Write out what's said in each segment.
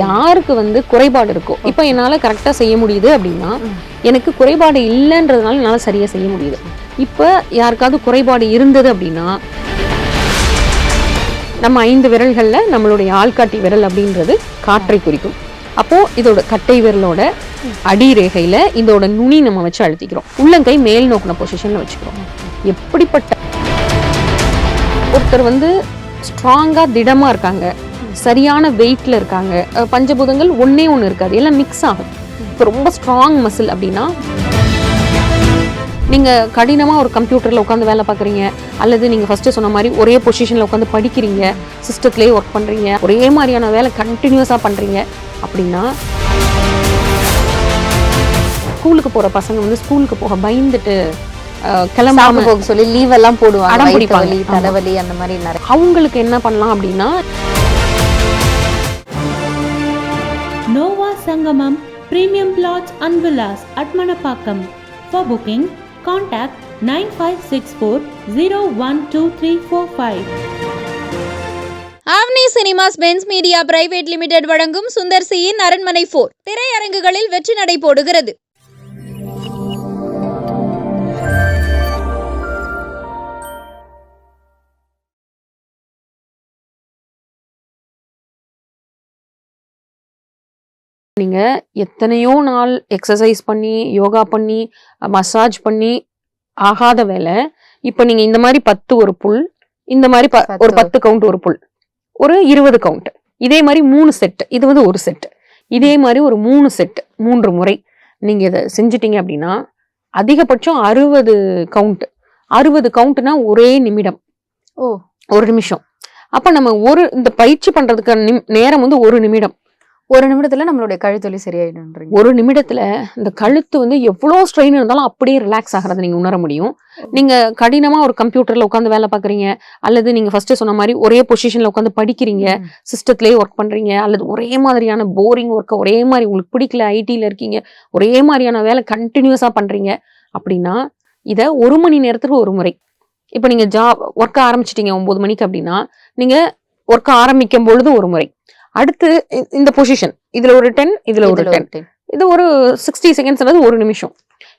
யாருக்கு வந்து குறைபாடு இருக்கோ இப்போ என்னால் கரெக்டாக செய்ய முடியுது அப்படின்னா எனக்கு குறைபாடு இல்லைன்றதுனால என்னால் சரியாக செய்ய முடியுது. இப்போ யாருக்காவது குறைபாடு இருந்தது அப்படின்னா நம்ம 5 விரல்களில் நம்மளுடைய ஆள்காட்டி விரல் அப்படின்றது காற்றை குறிக்கும். அப்போது இதோட கட்டை விரலோட அடி ரேகையில் இதோட நுனி நம்ம வச்சு அழுத்திக்கிறோம். உள்ளங்கை மேல் நோக்கின பொசிஷனில் வச்சுக்கிறோம். எப்படிப்பட்ட ஒருத்தர் வந்து ஸ்ட்ராங்காக திடமாக இருக்காங்க, சரியான வெயிட்ல இருக்காங்க, பஞ்சபூதங்கள் ஒன்னே ஒன்று இருக்காது, எல்லாம் மிக்ஸ் ஆகும். இப்போ ரொம்ப ஸ்ட்ராங் மசில் அப்படின்னா நீங்கள் கடினமாக ஒரு கம்ப்யூட்டரில் உட்காந்து வேலை பார்க்குறீங்க, அல்லது நீங்கள் ஃபஸ்ட்டு சொன்ன மாதிரி ஒரே பொசிஷனில் உட்காந்து படிக்கிறீங்க, சிஸ்டத்துலேயே ஒர்க் பண்ணுறீங்க, ஒரே மாதிரியான வேலை கண்டினியூஸாக பண்ணுறீங்க அப்படின்னா ஸ்கூலுக்கு போகிற பசங்க வந்து ஸ்கூலுக்கு போக பயந்துட்டு கிளம்பாம போக சொல்லி லீவ் எல்லாம் போடுவாங்க, அடம் பிடிப்பாங்க, தலைவலி அந்த மாதிரி நிறைய. அவங்களுக்கு என்ன பண்ணலாம் அப்படின்னா Nova Sangamam Premium Plots and Villas at Manapakam. For booking, contact 9564012345. Avni Cinemax Benzz Media private limited வழங்கும் சுந்தர் சியின் அரண்மனை 4 திரையரங்குகளில் வெற்றி நடை போடுகிறது. நீங்கள் எத்தனையோ நாள் எக்ஸசைஸ் பண்ணி யோகா பண்ணி மசாஜ் பண்ணி ஆகாத வேலை இப்போ நீங்கள் இந்த மாதிரி 10 ஒரு புல், இந்த மாதிரி ஒரு 10 கவுண்ட் ஒரு புல், ஒரு 20 கவுண்ட், இதே மாதிரி 3 செட், இது வந்து ஒரு செட், இதே மாதிரி ஒரு 3 செட் 3 முறை நீங்கள் இதை செஞ்சிட்டீங்க அப்படின்னா அதிகபட்சம் 60 கவுண்ட். 60 கவுண்ட்னா ஒரே நிமிடம், ஒரு நிமிஷம். அப்போ நம்ம இந்த பயிற்சி பண்ணுறதுக்கு நேரம் வந்து 1 நிமிடம். 1 நிமிடத்துல நம்மளுடைய கழுத்தொலி சரியாயிடும். 1 நிமிடத்துல இந்த கழுத்து வந்து எவ்வளோ ஸ்ட்ரெயின் இருந்தாலும் அப்படியே ரிலாக்ஸ் ஆகிறத நீங்க உணர முடியும். நீங்க கடினமா ஒரு கம்ப்யூட்டர்ல உட்காந்து வேலை பார்க்குறீங்க, அல்லது நீங்க ஃபர்ஸ்ட் சொன்ன மாதிரி ஒரே பொசிஷன்ல உட்காந்து படிக்கிறீங்க, சிஸ்டத்துலேயே ஒர்க் பண்றீங்க, அல்லது ஒரே மாதிரியான போரிங் ஒர்க்கை ஒரே மாதிரி உங்களுக்கு பிடிக்கல, ஐடியில் இருக்கீங்க, ஒரே மாதிரியான வேலை கண்டினியூஸா பண்றீங்க அப்படின்னா இதை 1 மணி நேரத்துக்கு ஒரு முறை. இப்போ நீங்க ஒர்க் ஆரம்பிச்சிட்டீங்க 9 மணிக்கு அப்படின்னா நீங்க ஒர்க் ஆரம்பிக்கும் பொழுது ஒரு முறை, அடுத்து இந்த பொசிஷன் இதுல ஒரு 10, இதுல ஒரு 10, இது ஒரு 60 செகண்ட்ஸ் அல்லது 1 நிமிஷம்.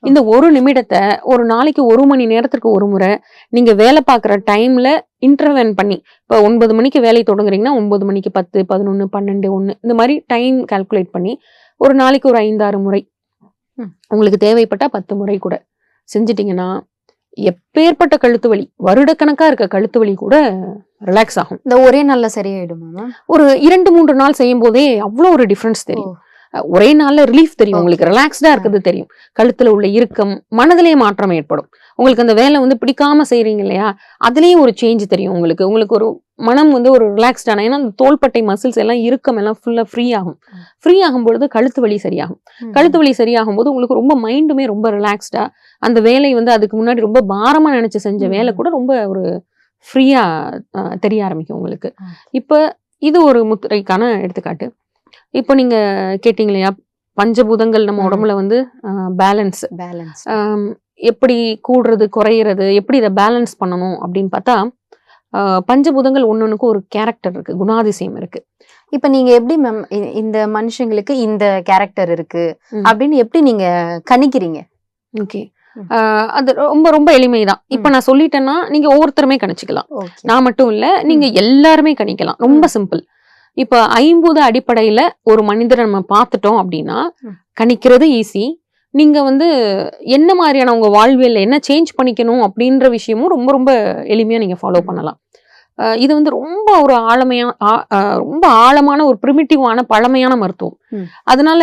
இந்த 1 நிமிடத்தை ஒரு நாளைக்கு 1 மணி நேரத்துக்கு ஒரு முறை நீங்க வேலை பார்க்குற டைம்ல இன்டர்வென் பண்ணி, இப்போ 9 மணிக்கு வேலை தொடங்குறீங்கன்னா 9 மணிக்கு 10, 11, 12, 1 இந்த மாதிரி டைம் கால்குலேட் பண்ணி ஒரு நாளைக்கு ஒரு 5-6 முறை, உங்களுக்கு தேவைப்பட்டா 10 முறை கூட செஞ்சிட்டீங்கன்னா எப்பேற்பட்ட கழுத்து வலி, வருடக்கணக்கா இருக்க கழுத்து வலி கூட ரிலாக்ஸ் ஆகும். இந்த ஒரே நாள்ல சரியாயிடுமா? ஒரு 2-3 நாள் செய்யும் போதே அவ்வளோ ஒரு டிஃப்ரென்ஸ் தெரியும். ஒரே நாள்ல ரிலீஃப் தெரியும், உங்களுக்கு ரிலாக்ஸ்டா இருக்குது தெரியும், கழுத்துல உள்ள இறுக்கம், மனதிலேயே மாற்றம் ஏற்படும். உங்களுக்கு அந்த வேலை வந்து பிடிக்காம செய்றீங்க இல்லையா, அதுலயும் ஒரு சேஞ்ச் தெரியும். உங்களுக்கு ஒரு மனம் வந்து ஒரு ரிலாக்ஸ்டான, ஏன்னா அந்த தோள்பட்டை மசில்ஸ் எல்லாம் இறுக்கம் எல்லாம் ஃபுல்லா ஃப்ரீ ஆகும். ஃப்ரீ ஆகும் பொழுது கழுத்து வலி சரியாகும். கழுத்து வலி சரியாகும் போது உங்களுக்கு ரொம்ப மைண்டுமே ரொம்ப ரிலாக்ஸ்டா, அந்த வேலை வந்து அதுக்கு முன்னாடி ரொம்ப பாரமா நினைச்சு செஞ்ச வேலை கூட ரொம்ப ஒரு ஃப்ரீயா தெரிய ஆரம்பிக்கும் உங்களுக்கு. இப்போ இது ஒரு முத்திரைக்கான எடுத்துக்காட்டு. இப்போ நீங்க கேட்டீங்க இல்லையா, பஞ்சபூதங்கள் நம்ம உடம்புல வந்து பேலன்ஸ் எப்படி கூடுறது குறையிறது, எப்படி இதை பேலன்ஸ் பண்ணணும் அப்படின்னு பார்த்தா பஞ்சபூதங்கள் ஒன்னொன்னுக்கும் ஒரு கேரக்டர் இருக்கு, குணாதிசயம் இருக்கு. இப்ப நீங்க எப்படி மேம் இந்த மனுஷங்களுக்கு இந்த கேரக்டர் இருக்கு அப்படின்னு எப்படி நீங்க கணிக்கிறீங்க? ஓகே, அது ரொம்ப ரொம்ப எளிமைதான். இப்ப நான் சொல்லிட்டேன்னா நீங்க ஒவ்வொருத்தருமே கணிச்சுக்கலாம், நான் மட்டும் இல்ல, நீங்க எல்லாருமே கணிக்கலாம். ரொம்ப சிம்பிள். இப்ப 50 அடிப்படையில ஒரு மனிதரை நம்ம பார்த்துட்டோம் அப்படின்னா கணிக்கிறது ஈஸி. நீங்க வந்து என்ன மாதிரியான உங்க வாழ்வியல்ல என்ன சேஞ்ச் பண்ணிக்கணும் அப்படின்ற விஷயமும் ரொம்ப ரொம்ப எளிமையா நீங்க ஃபாலோ பண்ணலாம். இது வந்து ரொம்ப ஒரு ரொம்ப ஆழமான ஒரு பிரிமிட்டிவான பழமையான மருத்துவம். அதனால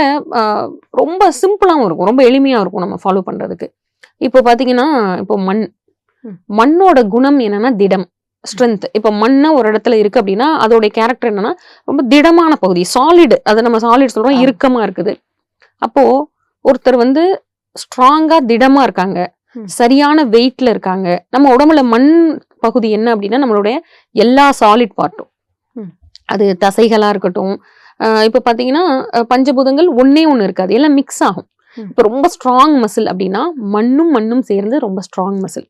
ரொம்ப சிம்பிளாவும் இருக்கும், ரொம்ப எளிமையா இருக்கும் நம்ம ஃபாலோ பண்றதுக்கு. இப்போ பாத்தீங்கன்னா, இப்போ மண்ணோட குணம் என்னன்னா திடம், ஸ்ட்ரென்த். இப்போ மண்ணா ஒரு இடத்துல இருக்கு அப்படின்னா அதோட கேரக்டர் என்னன்னா ரொம்ப திடமான பகுதி, சாலிட். அதை நம்ம சாலிட் சொல்றோம், இறுக்கமா இருக்குது. அப்போ ஒருத்தர் வந்து ஸ்ட்ராங்கா திடமா இருக்காங்க, சரியான வெயிட்ல இருக்காங்க. நம்ம உடம்புல மண் பகுதி என்ன அப்படின்னா நம்மளுடைய எல்லா சாலிட் பார்ட்டும், அது தசைகளா இருக்கட்டும். இப்போ பாத்தீங்கன்னா பஞ்சபூதங்கள் ஒன்னே ஒன்று இருக்காது, எல்லாம் மிக்ஸ் ஆகும். இப்போ ரொம்ப ஸ்ட்ராங் மசில் அப்படின்னா மண்ணும் சேர்ந்து ரொம்ப ஸ்ட்ராங் மசில்.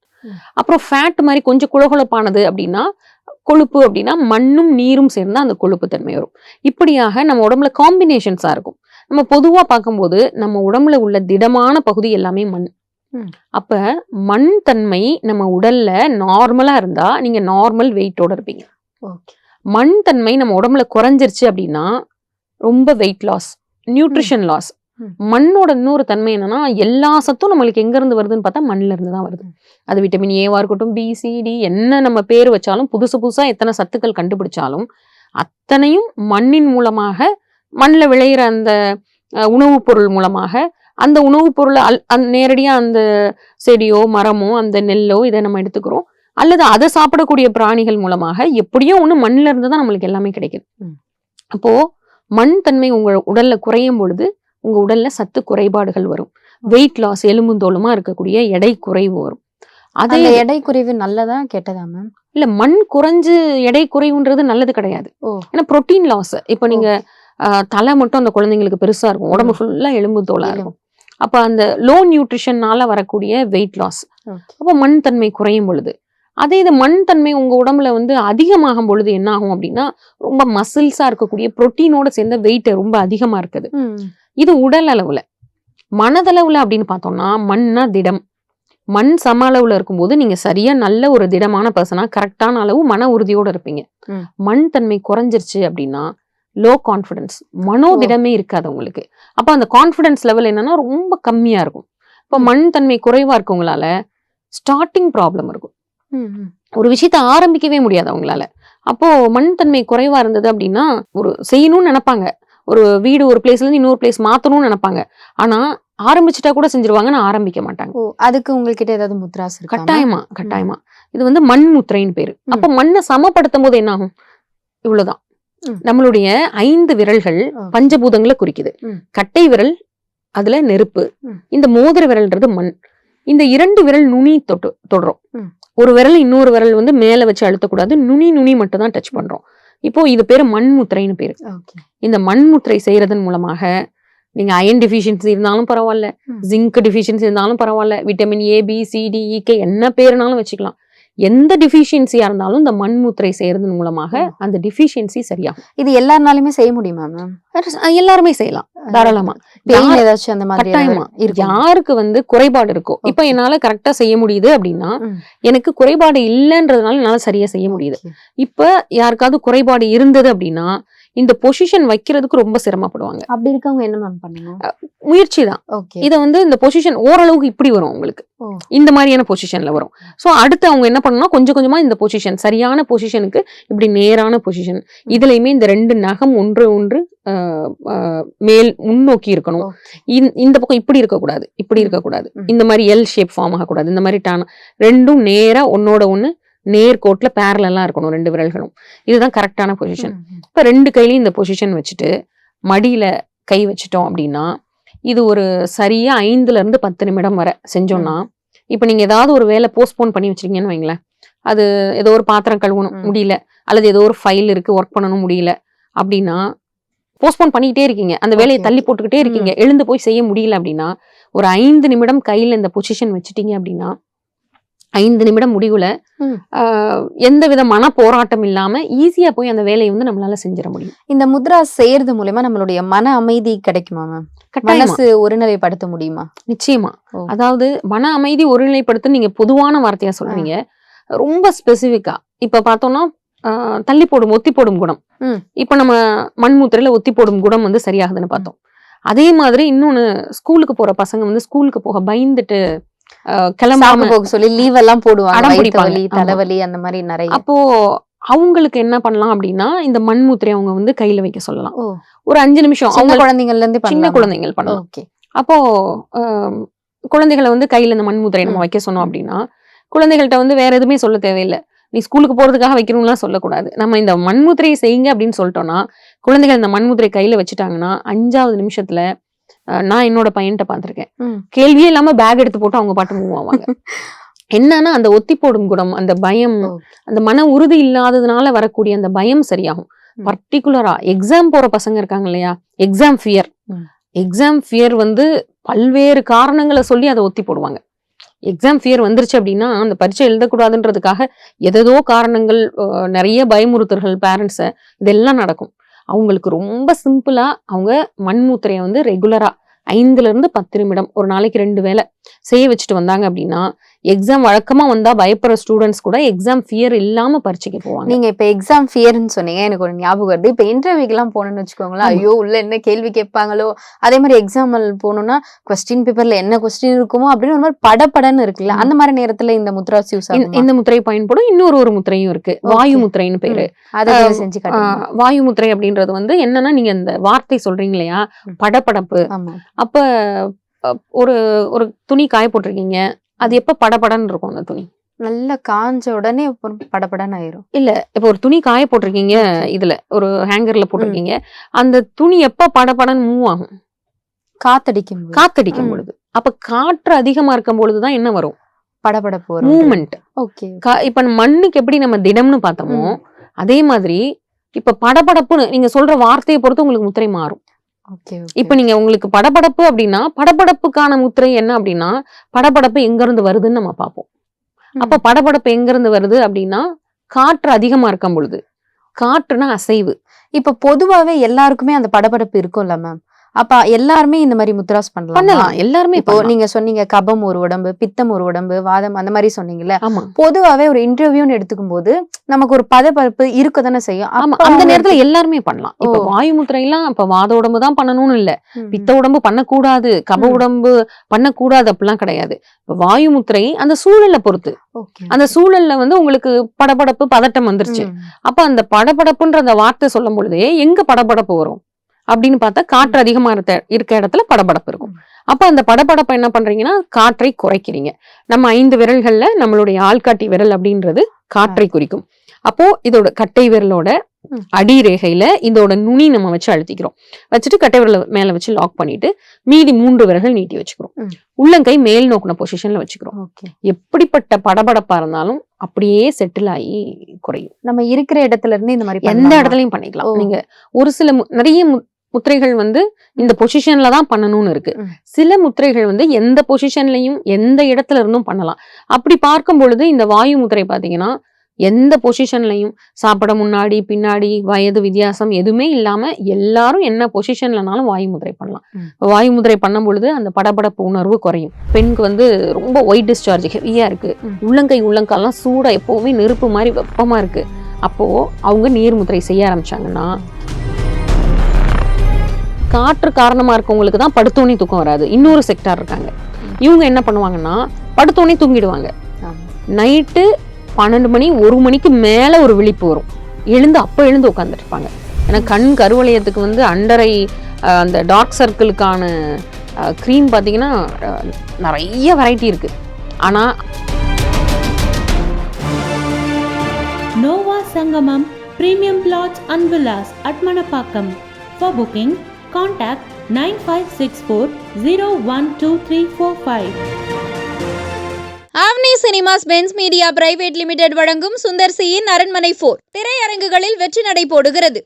அப்புறம் ஃபேட் மாதிரி கொஞ்சம் குளகுளப்பானது அப்படின்னா கொழுப்பு அப்படின்னா மண்ணும் நீரும் சேர்ந்தா அந்த கொழுப்பு தன்மை வரும். இப்படியாக நம்ம உடம்புல காம்பினேஷன்ஸா இருக்கும். நம்ம பொதுவா பார்க்கும்போது நம்ம உடம்புல உள்ள திடமான பகுதி எல்லாமே மண். அப்ப மண் தன்மை நம்ம உடல்ல நார்மலா இருந்தா நீங்க நார்மல் வெயிட்டோட இருப்பீங்க. மண் தன்மை நம்ம உடம்புல குறைஞ்சிருச்சு அப்படின்னா ரொம்ப வெயிட் லாஸ், நியூட்ரிஷன் லாஸ். மண்ணோட இன்னொரு தன்மை என்னன்னா எல்லா சத்தும் நம்மளுக்கு எங்க இருந்து வருதுன்னு பார்த்தா மண்ணில இருந்து தான் வருது. அது விட்டமின் ஏவா இருக்கட்டும், BCD, என்ன நம்ம பேர் வச்சாலும் புதுசா எத்தனை சத்துக்கள் கண்டுபிடிச்சாலும் அத்தனையும் மண்ணின் மூலமாக, மண்ணில் விளையிற அந்த உணவுப் பொருள் மூலமாக, அந்த உணவுப் பொருளை நேரடியா அந்த செடியோ மரமோ அந்த நெல்லோ இதை நம்ம எடுத்துக்கிறோம், அல்லது அதை சாப்பிடக்கூடிய பிராணிகள் மூலமாக எப்படியோ ஒண்ணு மண்ணில இருந்து தான் நம்மளுக்கு எல்லாமே கிடைக்குது. அப்போ மண் தன்மை உங்க உடல்ல குறையும் பொழுது உங்க உடல்ல சத்து குறைபாடுகள் வரும். வெயிட் லாஸ், எலும்புந்தோலுமா இருக்கக்கூடிய எடை குறைவு வரும். அதே எடை குறைவு நல்லதா கெட்டதா மேம்? இல்ல, மண் குறைஞ்சு எடை குறைவுன்றது நல்லது கிடையாது. ஏன்னா புரோட்டீன் லாஸ். இப்ப நீங்க தலை மட்டும் அந்த குழந்தைங்களுக்கு பெருசா இருக்கும், உடம்பு ஃபுல்லா எலும்பு தோலா இருக்கும். அப்ப அந்த லோ நியூட்ரிஷன்னால வரக்கூடிய வெயிட் லாஸ். அப்போ மண் தன்மை குறையும் பொழுது, அதே இது மண் தன்மை உங்க உடம்புல வந்து அதிகமாகும் பொழுது என்ன ஆகும் அப்படின்னா ரொம்ப மசில்ஸா இருக்கக்கூடிய புரோட்டீனோட சேர்ந்த வெயிட் ரொம்ப அதிகமா இருக்குது. இது உடல் அளவுல. மனதளவுல அப்படின்னு பார்த்தோம்னா மண்ணா திடம். மண் சம அளவுல இருக்கும்போது நீங்க சரியா நல்ல ஒரு திடமான பர்சனா கரெக்டான அளவு மன உறுதியோட இருப்பீங்க. மண் தன்மை குறைஞ்சிருச்சு அப்படின்னா லோ கான்ஃபிடன்ஸ், மனோதிடமே இருக்காது உங்களுக்கு. அப்ப அந்த கான்ஃபிடன்ஸ் லெவல் என்னன்னா ரொம்ப கம்மியா இருக்கும். இப்ப மண் தன்மை குறைவா இருக்கவங்களால ஸ்டார்டிங் ப்ராப்ளம் இருக்கும். ஒரு விஷயத்த ஆரம்பிக்கவே முடியாது அவங்களால. அப்போ மண் தன்மை குறைவா இருந்தது அப்படின்னா ஒரு செய்யணும்னு நினைப்பாங்க, ஒரு வீடு ஒரு பிளேஸ்ல இருந்து இன்னொரு பிளேஸ் மாத்தணும்னு நினைப்பாங்க, ஆனா ஆரம்பிச்சுட்டா கூட செஞ்சிருவாங்க, நான் ஆரம்பிக்க மாட்டாங்க. அதுக்கு உங்ககிட்ட ஏதாவது முத்ராஸ் இருக்கா? கட்டாயமா இது வந்து மண் முத்திரைன்னு பேரு. அப்ப மண்ணை சமப்படுத்தும் போது என்ன ஆகும்? இவ்வளவுதான். நம்மளுடைய 5 விரல்கள் பஞ்சபூதங்களை குறிக்குது. கட்டை விரல் அதுல நெருப்பு, இந்த மோதிர விரல்ன்றது மண். இந்த 2 விரல் நுனி தொடுறோம். ஒரு விரல் இன்னொரு விரல் வந்து மேல வச்சு அழுத்தக்கூடாது, நுனி மட்டும் தான் டச் பண்றோம். இப்போ இது பேரு மண் முத்திரைன்னு பேரு. இந்த மண் முத்திரை செய்யறதன் மூலமாக நீங்க அயன் டெஃபிஷியன்சி இருந்தாலும் பரவாயில்ல, ஜிங்க் டெஃபிஷியன்சி இருந்தாலும் பரவாயில்ல, vitamin A, B, C, D, E, K என்ன பேருனாலும் வச்சுக்கலாம். எந்த டிஃபிஷியன்சியா இருந்தாலும் இந்த மண் முத்திரை செய்யறதன் மூலமாக அந்த டிஃபிஷியன்சி சரியாகும். இது எல்லாருனாலுமே செய்ய முடியுமா மேம்? எல்லாருமே செய்யலாம் தாராளமா. ஏதாச்சும் அந்த மாதிரி கட்டாயமா யாருக்கு வந்து குறைபாடு இருக்கோ, இப்ப என்னால கரெக்டா செய்ய முடியுது அப்படின்னா எனக்கு குறைபாடு இல்லைன்றதுனால என்னால சரியா செய்ய முடியுது. இப்ப யாருக்காவது குறைபாடு இருந்தது அப்படின்னா இந்த பொசிஷன் வைக்கிறதுக்கு ரொம்ப சிரமப்படுவாங்க. அப்படி இருக்கவங்க என்ன மேம் பண்ணணும்? முயற்சி தான். இத வந்து இந்த பொசிஷன் ஓரளவுக்கு இப்படி வரும் உங்களுக்கு, இந்த மாதிரியான பொசிஷன்ல வரும். சோ அடுத்து அவங்க என்ன பண்ணணும், கொஞ்சம் கொஞ்சமா இந்த பொசிஷன் சரியான பொசிஷனுக்கு இப்படி நேரான பொசிஷன், இதுலயுமே இந்த 2 நகம் ஒன்று மேல் முன்னோக்கி இருக்கணும். இந்த பக்கம் இப்படி இருக்கக்கூடாது, இப்படி இருக்கக்கூடாது, இந்த மாதிரி எல் ஷேப் ஃபார்ம் ஆகக்கூடாது, இந்த மாதிரி ரெண்டும் நேரா ஒன்னோட ஒண்ணு நேர்கோட்ல பேரலா இருக்கணும் 2 விரல்களும். இதுதான் கரெக்டான பொசிஷன். இப்ப 2 கையிலையும் இந்த பொசிஷன் வச்சுட்டு மடியில கை வச்சுட்டோம் அப்படின்னா இது ஒரு சரியா 5 to 10 நிமிடம் வரை செஞ்சோம்னா, இப்ப நீங்க ஏதாவது ஒரு வேலை போஸ்ட்போன் பண்ணி வச்சிருக்கீங்கன்னு வைங்களேன், அது ஏதோ ஒரு பாத்திரம் கழுவணும் முடியல, அல்லது ஏதோ ஒரு ஃபைல் இருக்கு ஒர்க் பண்ணணும் முடியல அப்படின்னா போஸ்ட்போன் பண்ணிக்கிட்டே இருக்கீங்க, அந்த வேலையை தள்ளி போட்டுக்கிட்டே இருக்கீங்க, எழுந்து போய் செய்ய முடியல அப்படின்னா ஒரு 5 நிமிடம் கையில இந்த பொசிஷன் வச்சுட்டீங்க அப்படின்னா 5 நிமிடம் முடிவுல எந்த வித மன போராட்டம் இல்லாம ஈஸியா போய் அந்த வேலையை வந்து நம்மளால செஞ்சிட முடியும். இந்த முத்ரா செய்யறது மூலமா நம்மளுடைய மன அமைதி கிடைக்குமா மேம்? மனசு ஒருநிலைப்படுத்த முடியுமா? நிச்சயமா. அதாவது மன அமைதி ஒருநிலைப்படுத்த நீங்க பொதுவான வார்த்தையா சொல்றீங்க, ரொம்ப ஸ்பெசிபிக்கா இப்ப பார்த்தோம்னா தள்ளி போடும் ஒத்தி போடும் குணம். இப்ப நம்ம மண்முத்திரையில ஒத்தி போடும் குணம் வந்து சரியாகுதுன்னு பார்த்தோம். அதே மாதிரி இன்னொன்னு, ஸ்கூலுக்கு போற பசங்க வந்து ஸ்கூலுக்கு போக பயந்துட்டு கிளம்பாம போக சொல்லி லீவ் எல்லாம் போடுவாங்க, வலி தலைவலி அந்த மாதிரி நிறைய. அப்போ அவங்களுக்கு என்ன பண்ணலாம் அப்படின்னா இந்த மண்முத்திரை அவங்க வந்து கையில வைக்க சொல்லலாம். ஒரு 5 நிமிஷம் அவங்க குழந்தைங்கள்ல இருந்து சின்ன குழந்தைகள் பண்ணலாம். அப்போ குழந்தைகளை வந்து கையில இந்த மண்முத்திரை நம்ம வைக்க சொன்னோம் அப்படின்னா குழந்தைகள்கிட்ட வந்து வேற எதுவுமே சொல்ல தேவையில்லை, நீ ஸ்கூலுக்கு போறதுக்காக வைக்கணும்லாம் சொல்லக்கூடாது. நம்ம இந்த மண்முத்திரையை செய்யுங்க அப்படின்னு சொல்லிட்டோம்னா குழந்தைகள் இந்த மண்முத்திரை கையில வச்சுட்டாங்கன்னா 5வது நிமிஷத்துல நான் என்னோட பையன்கிட்ட பாத்திருக்கேன், கேள்வியே இல்லாம பேக் எடுத்து போட்டு அவங்க பாட்டு மூவ் ஆவாங்க. என்னன்னா அந்த ஒத்தி போடும் குணம், அந்த பயம், அந்த மன உறுதி இல்லாததுனால வரக்கூடிய அந்த பயம் சரியாகும். பர்டிகுலரா எக்ஸாம் போற பசங்க இருக்காங்க இல்லையா, எக்ஸாம் ஃபியர் வந்து பல்வேறு காரணங்களை சொல்லி அதை ஒத்தி போடுவாங்க. எக்ஸாம் ஃபியர் வந்துருச்சு அப்படின்னா அந்த பரீட்சை எழுதக்கூடாதுன்றதுக்காக எதோ காரணங்கள், நிறைய பயமுறுத்தல்கள் பேரண்ட்ஸை, இதெல்லாம் நடக்கும். அவங்களுக்கு ரொம்ப சிம்பிளா அவங்க மண்மூத்திரையை வந்து ரெகுலரா 5-10 நிமிடம் ஒரு நாளைக்கு 2 வேளை செய்ய வச்சுட்டு வந்தாங்க அப்படின்னா எக்ஸாம் வழக்கமா வந்தா பயப்படுற ஸ்டூடெண்ட்ஸ் கூட எக்ஸாம் ஃபியர் இல்லாம பரீட்சைக்கு போவாங்க. நீங்க இப்ப எக்ஸாம் ஃபியர்னு சொன்னீங்க, எனக்கு ஒரு ஞாபகம் வருது. இப்ப இன்டர்வியூக்கு எல்லாம் போனோம்னு வச்சுக்கோங்களேன், ஐயோ உள்ள என்ன கேள்வி கேட்பாங்களோ, அதே மாதிரி எக்ஸாம் போனோம்னா கொஸ்டின் பேப்பர்ல என்ன கொஸ்டின் இருக்குமோ அப்படின்னு ஒரு மாதிரி படபடன்னு இருக்குல்ல, அந்த மாதிரி நேரத்துல இந்த முத்ராஸ் யூஸ் ஆகும். இந்த முத்திரை பயன்படும். இன்னொரு முத்திரையும் இருக்கு, வாயு முத்திரைன்னு பேரு. அதை செஞ்சு காட்டுங்க. வாயு முத்திரை அப்படின்றது வந்து என்னன்னா, நீங்க இந்த வார்த்தை சொல்றீங்க இல்லையா, படபடப்பு. அப்ப ஒரு ஒரு துணி காய போட்டிருக்கீங்க, அது எப்ப படபடன்னு இருக்கும் அந்த துணி? நல்லா காஞ்ச உடனே படபடன்னு ஆயிரும். இல்ல, இப்ப ஒரு துணி காய போட்டிருக்கீங்க, இதுல ஒரு ஹேங்கர்ல போட்டிருக்கீங்க, அந்த துணி எப்ப படபடன்னு மூவ் ஆகும்? காத்தடிக்கும் பொழுது. அப்ப காற்று அதிகமா இருக்கும் பொழுதுதான் என்ன வரும்? படபடப்பு வரும், மூவ்மெண்ட். இப்ப மண்ணுக்கு எப்படி நம்ம திடம்னு பார்த்தோமோ அதே மாதிரி இப்ப படபடப்புன்னு நீங்க சொல்ற வார்த்தையை பொறுத்து உங்களுக்கு முத்திரை மாறும். இப்ப நீங்க உங்களுக்கு படபடப்பு அப்படின்னா படபடப்புக்கான முத்திரை என்ன அப்படின்னா, படபடப்பு எங்க இருந்து வருதுன்னு நம்ம பார்ப்போம். அப்ப படபடப்பு எங்க இருந்து வருது அப்படின்னா காற்று அதிகமா இருக்கும் பொழுது. காற்றுனா அசைவு. இப்ப பொதுவாவே எல்லாருக்குமே அந்த படபடப்பு இருக்கும்ல மேம், அப்ப எல்லாருமே இந்த மாதிரி முத்ராஸ் பண்ணலாம். எல்லாருமே இப்போ நீங்க சொன்னீங்க கபம் ஒரு உடம்பு, பித்தம் ஒரு உடம்பு, வாதம் அந்த மாதிரி சொன்னீங்கல்ல. ஆமா, பொதுவாவே ஒரு இன்டர்வியூன்னு எடுத்துக்கும் போது நமக்கு ஒரு படபடப்பு இருக்கதானே செய்யும். ஆமா, அந்த நேரத்துல எல்லாருமே பண்ணலாம். இப்ப வாயு முத்திரை எல்லாம் இப்ப வாத உடம்பு தான் பண்ணணும்னு இல்ல, பித்த உடம்பு பண்ணக்கூடாது, கப உடம்பு பண்ணக்கூடாது அப்படிலாம் கிடையாது. இப்ப வாயு முத்திரை அந்த சூழலை பொறுத்து. அந்த சூழல்ல வந்து உங்களுக்கு படபடப்பு பதட்டம் வந்துருச்சு, அப்ப அந்த படபடப்புன்ற அந்த வார்த்தை சொல்லும் பொழுதே எங்க படபடப்பு வரும் அப்படின்னு பார்த்தா காற்று அதிகமா இருக்க இடத்துல படபடப்பு இருக்கும். அப்ப அந்த படபடப்பை என்ன பண்றீங்கன்னா காற்றை குறைக்கிறீங்க. நம்ம 5 விரல்கள்ல நம்மளுடைய ஆள்காட்டி விரல் அப்படின்றது காற்றை குறிக்கும். அப்போ இதோட கட்டை விரலோட அடி ரேகையில இதோட நுனி நம்ம வச்சு அழுத்திக்கிறோம். வச்சுட்டு கட்டை விரல மேல வச்சு லாக் பண்ணிட்டு மீதி 3 விரல்கள் நீட்டி வச்சுக்கிறோம். உள்ளங்கை மேல் நோக்குன பொசிஷன்ல வச்சுக்கிறோம். எப்படிப்பட்ட படபடப்பா இருந்தாலும் அப்படியே செட்டில் ஆகி குறையும். நம்ம இருக்கிற இடத்துல இருந்து இந்த மாதிரி எந்த இடத்துலயும் பண்ணிக்கலாம். நீங்க ஒரு சில நிறைய முத்திரைகள் வந்து இந்த பொசிஷன்ல தான் பண்ணணும்னு இருக்கு. சில முத்திரைகள் வந்து எந்த பொசிஷன்லயும் எந்த இடத்துல இருந்தும் பண்ணலாம். அப்படி பார்க்கும் பொழுது இந்த வாயு முத்திரை பாத்தீங்கன்னா எந்த பொசிஷன்லயும் சாப்பிட முன்னாடி பின்னாடி வயது வித்தியாசம் எதுவுமே இல்லாம எல்லாரும் என்ன பொசிஷன்லனாலும் வாயு முத்திரை பண்ணலாம். வாயு முத்திரை பண்ணும் பொழுது அந்த படபடப்பு உணர்வு குறையும். பெண்ணுக்கு வந்து ரொம்ப ஒயிட் டிஸ்சார்ஜ் ஹெவியா இருக்கு, உள்ளங்கை உள்ளங்கால்லாம் சூடா எப்பவுமே நெருப்பு மாதிரி வெப்பமா இருக்கு, அப்போ அவங்க நீர் முத்திரை செய்ய ஆரம்பிச்சாங்கன்னா காற்று காரணமா இருக்கவங்களுக்கு தான் படுத்தோனே தூக்கம் வராது. இன்னொரு செக்டார் இருக்காங்க, இவங்க என்ன பண்ணுவாங்கன்னா படுத்தோனே தூங்கிடுவாங்க. நைட்டு 12 மணி 1 மணிக்கு மேல ஒரு விழிப்பு வரும், எழுந்து உட்காந்துட்டு இருப்பாங்க. ஏன்னா கண் கருவளையத்துக்கு வந்து அண்டரை அந்த டார்க் சர்க்கிளுக்கான க்ரீம் பார்த்தீங்கன்னா நிறைய வெரைட்டி இருக்கு. ஆனா Nova Sangamam Premium Plots and Villas at Manapakam. For booking, contact 9564012345. Avni Cinemax Benzz Media private limited வழங்கும் சுந்தர் சியின் அரண்மனை 4 திரையரங்குகளில் வெற்றி நடை போடுகிறது.